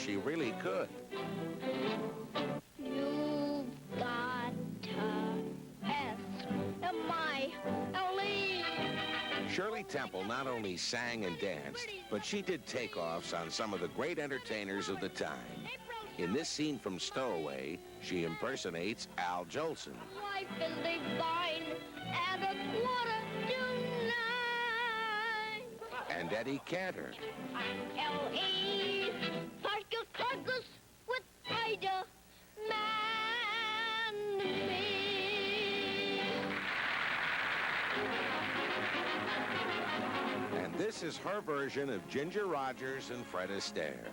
she really could. You got S-M-I-L-E. Shirley Temple not only sang and danced, but she did takeoffs on some of the great entertainers of the time. In this scene from Stowaway, she impersonates Al Jolson. Life is divine at 8:45. And Eddie Cantor. L-E. Sarcus with Ida. Man me. And this is her version of Ginger Rogers and Fred Astaire.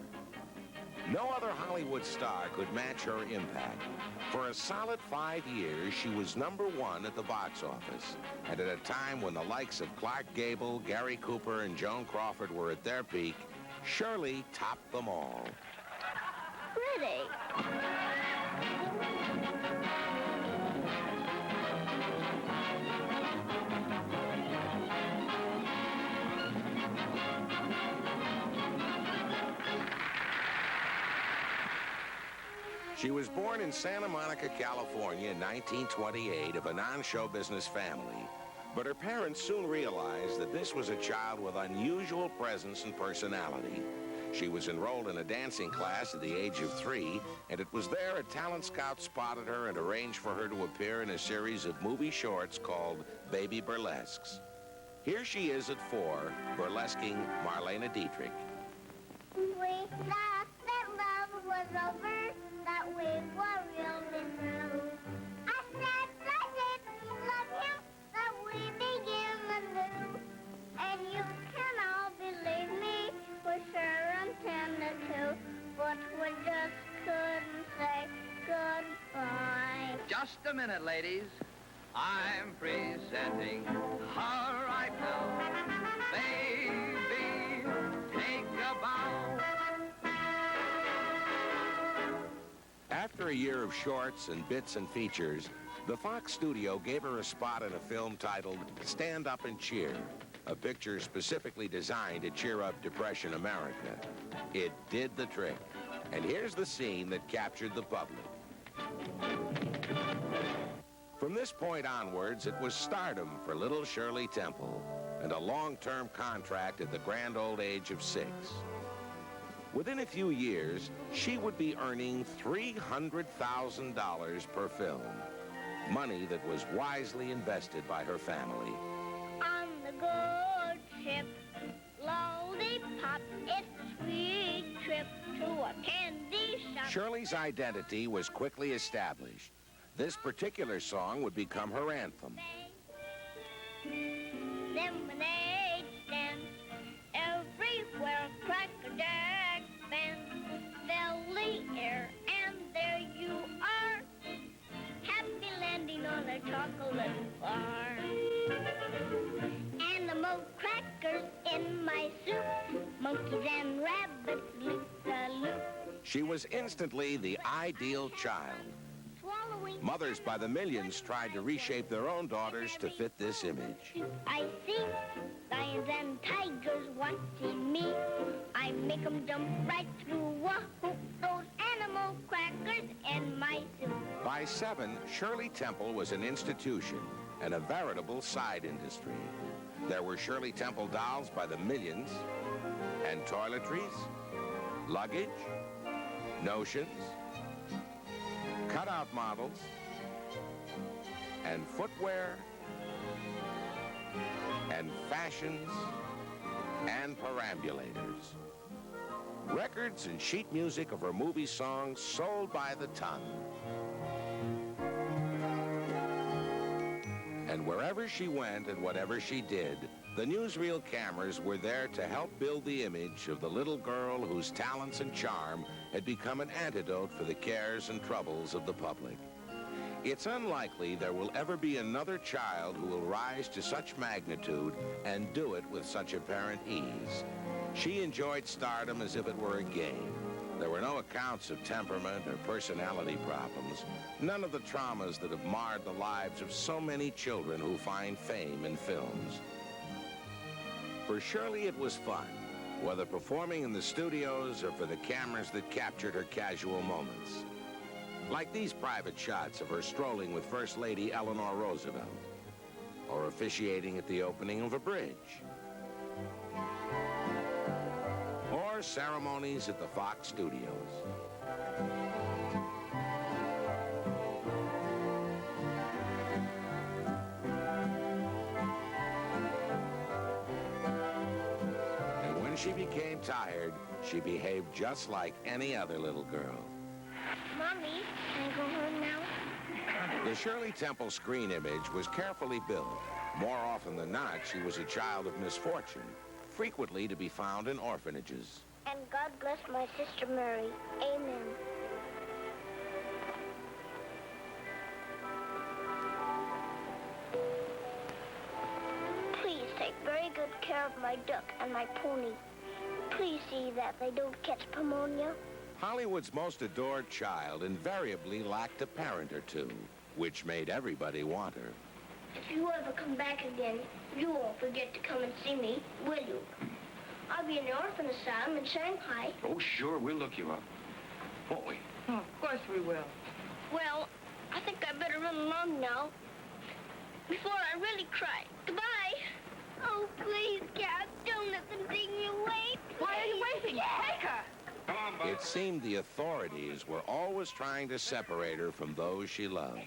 No other Hollywood star could match her impact. For a solid 5 years, she was #1 at the box office. And at a time when the likes of Clark Gable, Gary Cooper, and Joan Crawford were at their peak, Shirley topped them all. Pretty. She was born in Santa Monica, California in 1928 of a non-show business family. But her parents soon realized that this was a child with unusual presence and personality. She was enrolled in a dancing class at the age of 3, and it was there a talent scout spotted her and arranged for her to appear in a series of movie shorts called Baby Burlesques. Here she is at 4, burlesquing Marlene Dietrich. We thought that love was over, that we were really through. I said I didn't love him, that we begin anew. And you can all believe me, we're sure intended to, but we just couldn't say goodbye. Just a minute, ladies. I'm presenting her right now. Baby, take a bow. After a year of shorts and bits and features, the Fox studio gave her a spot in a film titled Stand Up and Cheer, a picture specifically designed to cheer up Depression America. It did the trick. And here's the scene that captured the public. From this point onwards, it was stardom for little Shirley Temple and a long-term contract at the grand old age of 6. Within a few years, she would be earning $300,000 per film, money that was wisely invested by her family. On the good ship, lollipop, it's a sweet trip to a candy shop. Shirley's identity was quickly established. This particular song would become her anthem. Lemonade stands everywhere, cracker jack bands fill the air, and there you are, happy landing on a chocolate bar. Animal crackers in my soup, monkeys and rabbits loop-the-loop. She was instantly the ideal child. Mothers by the millions tried to reshape their own daughters to fit this image. I see lions and tigers watching me. I make them jump right through a hoop. Those animal crackers in my soup. By 7, Shirley Temple was an institution and a veritable side industry. There were Shirley Temple dolls by the millions, and toiletries, luggage, notions, cutout models, and footwear, and fashions, and perambulators. Records and sheet music of her movie songs sold by the ton. And wherever she went and whatever she did, the newsreel cameras were there to help build the image of the little girl whose talents and charm had become an antidote for the cares and troubles of the public. It's unlikely there will ever be another child who will rise to such magnitude and do it with such apparent ease. She enjoyed stardom as if it were a game. There were no accounts of temperament or personality problems, none of the traumas that have marred the lives of so many children who find fame in films. For Shirley, it was fun, whether performing in the studios or for the cameras that captured her casual moments. Like these private shots of her strolling with First Lady Eleanor Roosevelt, or officiating at the opening of a bridge, or ceremonies at the Fox Studios. And when she became tired, she behaved just like any other little girl. Mommy, can I go home now? The Shirley Temple screen image was carefully built. More often than not, she was a child of misfortune, frequently to be found in orphanages. And God bless my sister Mary. Amen. Please take very good care of my duck and my pony. Please see that they don't catch pneumonia. Hollywood's most adored child invariably lacked a parent or two, which made everybody want her. If you ever come back again, you won't forget to come and see me, will you? I'll be in the orphan asylum in Shanghai. Oh, sure, we'll look you up. Won't we? Oh, of course we will. Well, I think I better run along now before I really cry. Goodbye. Oh, please, Cap, don't let them take me away. Why are you waiting? Take her! Come on, Bud. It seemed the authorities were always trying to separate her from those she loved.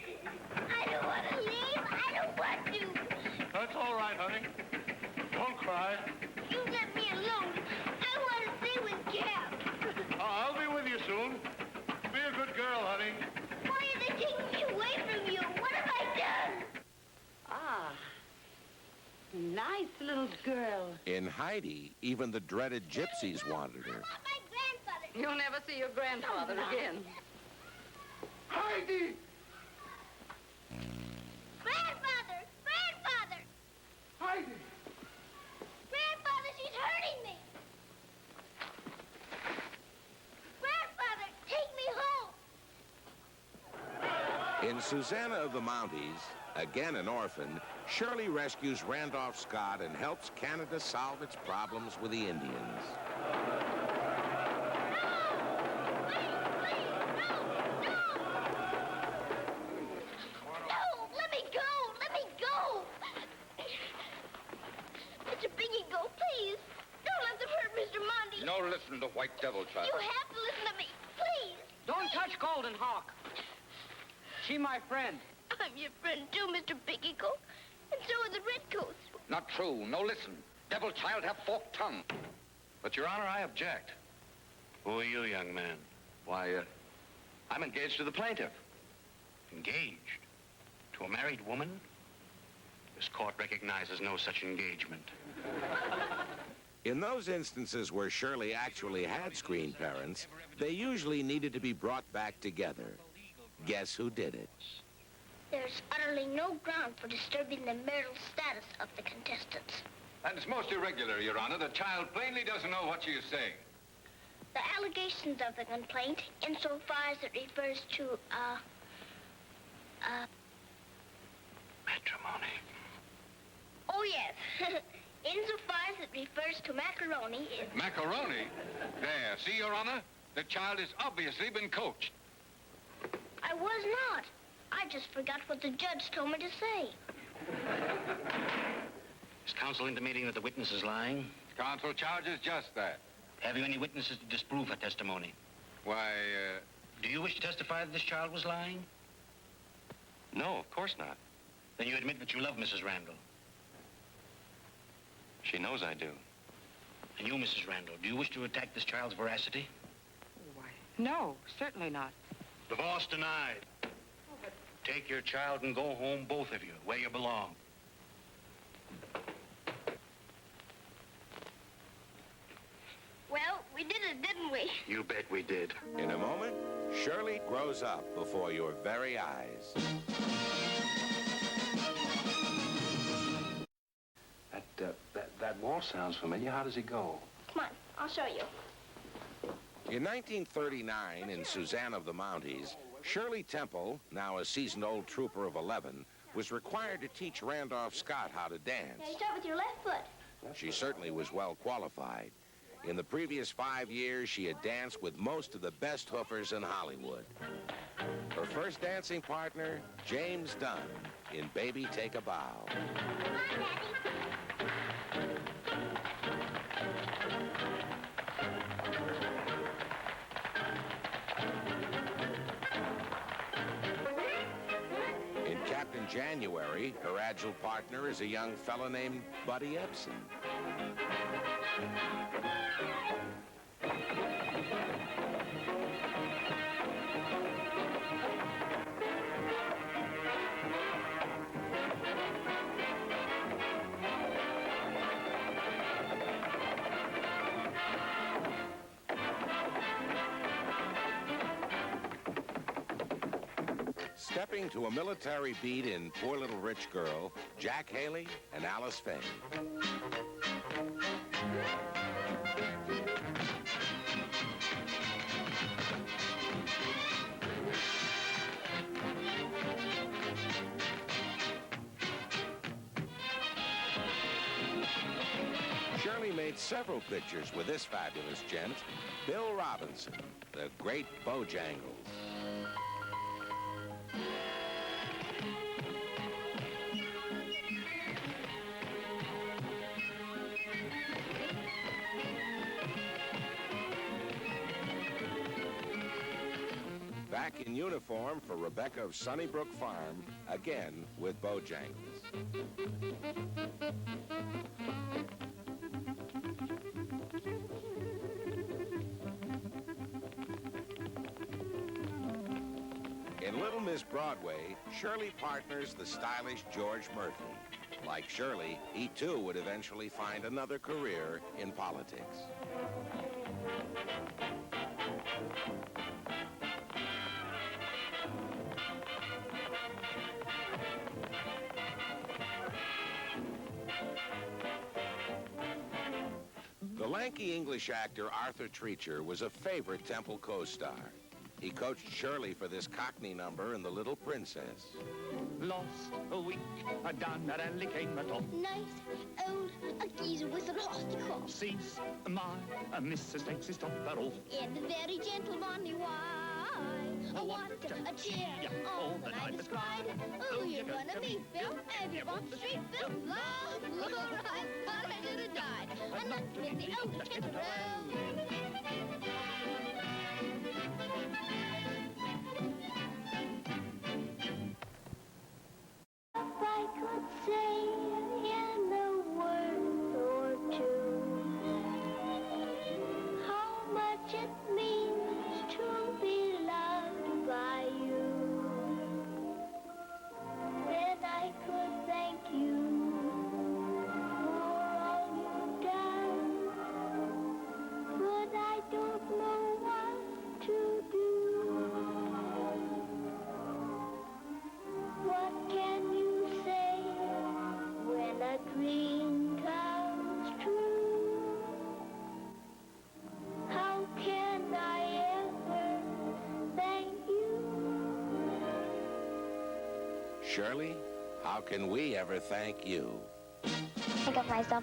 I don't want to leave. I don't want to. That's all right, honey. Don't cry. You let me alone. I want to stay with Cap. I'll be with you soon. Be a good girl, honey. Why are they taking me away from you? What have I done? Ah, nice little girl. In Heidi, even the dreaded gypsies wanted her. I want my grandfather. You'll never see your grandfather again. Heidi! Grandfather! Grandfather! Heidi! Grandfather, she's hurting me. Grandfather, take me home. In Susanna of the Mounties, again an orphan, Shirley rescues Randolph Scott and helps Canada solve its problems with the Indians. No, let me go. Let me go. Mr. Piggy, go, please. Don't let them hurt Mr. Monty. No, listen to White Devil, child. You have to listen to me, please. Don't touch Golden Hawk. She my friend. I'm your friend too, Mr. Piggyco. And so are the Redcoats. Not true. No, listen. Devil child have forked tongue. But, Your Honor, I object. Who are you, young man? Why, I'm engaged to the plaintiff. Engaged? To a married woman? This court recognizes no such engagement. In those instances where Shirley actually had screen parents, they usually needed to be brought back together. Guess who did it? There's utterly no ground for disturbing the marital status of the contestants. And it's most irregular, Your Honor. The child plainly doesn't know what she is saying. The allegations of the complaint, insofar as it refers to, Matrimony. oh yes, insofar as it refers to macaroni, Macaroni? There. See, Your Honor? The child has obviously been coached. I was not. I just forgot what the judge told me to say. Is counsel intimating that the witness is lying? Counsel charges just that. Have you any witnesses to disprove her testimony? Why, Do you wish to testify that this child was lying? no, of course not. Then you admit that you love Mrs. Randall. She knows I do. And you, Mrs. Randall, do you wish to attack this child's veracity? Why, no, certainly not. Divorce denied. Take your child and go home, both of you, where you belong. Well, we did it, didn't we? You bet we did. In a moment, Shirley grows up before your very eyes. That waltz sounds familiar. How does it go? Come on, I'll show you. In 1939, in Susanna of the Mounties, Shirley Temple, now a seasoned-old trooper of 11, was required to teach Randolph Scott how to Now you dance. start with your left foot. She certainly was well qualified. In the previous 5 years, she had danced with most of the best hoofers in Hollywood. Her first dancing partner, James Dunn, in Baby Take a Bow. In Captain January, her agile partner is a young fella named Buddy Epson. Stepping to a military beat in Poor Little Rich Girl, Jack Haley and Alice Faye. Shirley made several pictures with this fabulous gent, Bill Robinson, the great Bojangles. Back in uniform for Rebecca of Sunnybrook Farm, again with Bojangles. In Little Miss Broadway, Shirley partners the stylish George Murphy. Like Shirley, he too would eventually find another career in politics. The lanky English actor Arthur Treacher was a favorite Temple co-star. He coached Shirley for this Cockney number in The Little Princess. Lost a week, down that alley came a top. Nice old geezer with an hosty cough. Sees my Mrs. takes his topper off. In the very gentlemanly wine. Oh, what a cheer. All the night was cried. Oh, you're gonna meet Bill. Have you bought the street Bill? Love, all right. But I should have died. I knocked him in the old tent road. If I could say in a word or two how much it means to be loved by you, then I could thank you for all you've done, but I don't know what to do. What can you say when a dream comes true? How can I ever thank you? Shirley, how can we ever thank you? Pick up myself.